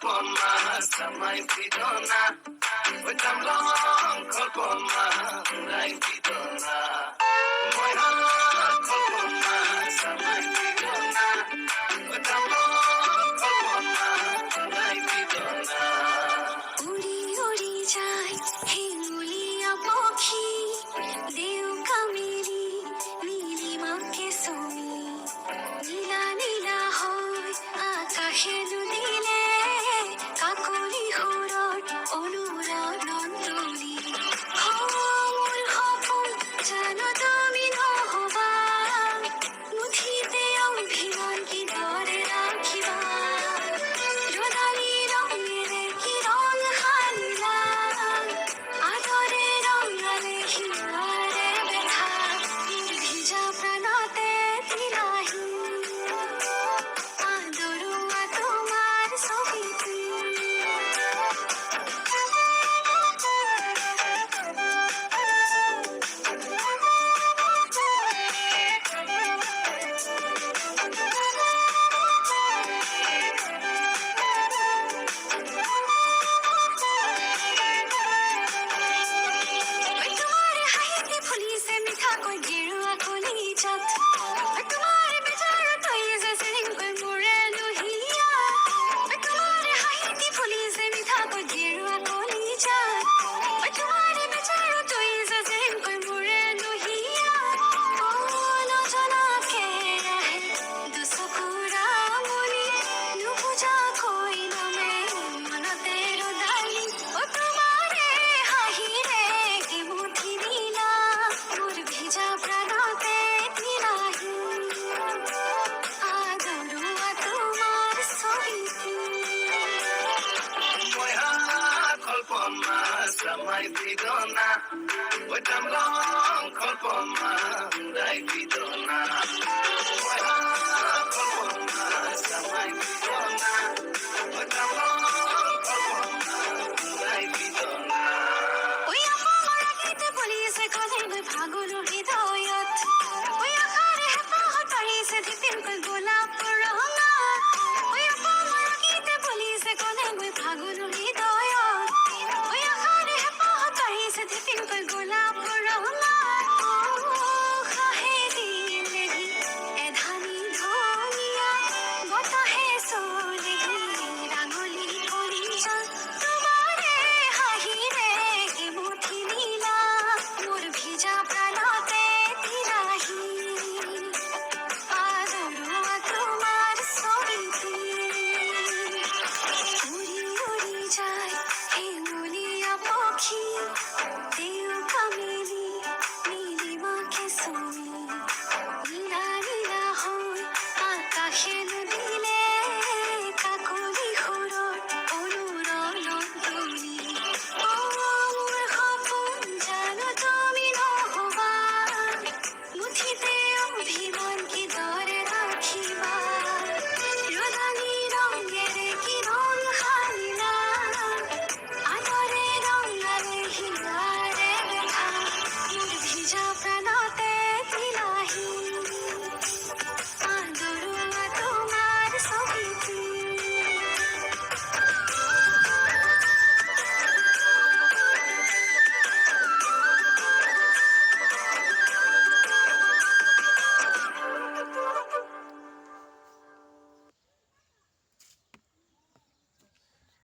kolpoma samai bidona wetam long kolpoma rai bidona moya kolpoma samai bidona wetam long kolpoma rai bidona উড়ি উড়ি যায় হিঙ্গুলিয়া পাখি দেউ কামেরি নীলিমাকে সমি নীলা নীলা হয় আকাশে দুদিলে কাকলি সুৰত অনুৰাগৰ তলি মোৰ সপোন জানো তুমি নহবা মুঠিতে অভিমান কিদৰে ৰাখিবা ৰদালি ৰঙেৰে কি ৰং সানিলা আদৰে ৰঙালে হিয়াৰে বেঠা মোৰ ভিজা প্ৰাণতে তিলাহী আদৰুৱা তোমাৰ ছবিটি তোমাৰ হাঁহিতে ফুলিছে মিঠাকৈ গেৰুৱা কলিজাত তোমাৰ বিচাৰত হৈছে চিৰিংকৈ মোৰে লোহিয়া তোমাৰ হাঁহিতে ফুলিছে মিঠাকৈ গেৰুৱা কলিজাত তোমাৰ বিচাৰত হৈছে চিৰিংকৈ মোৰে লোহিয়া নজনাকে আহে দুচকুৰা মনি নুবুজাকৈ নমে মনতে ৰদালি তোমাৰে হাঁহিৰে কি মুঠি দিলা মোৰ ভিজা প্ৰাণতে তিলাহী আদৰুৱা তোমাৰ ছবিটি moya kolpoma samai bidona wetam long kolpoma rai bidona moya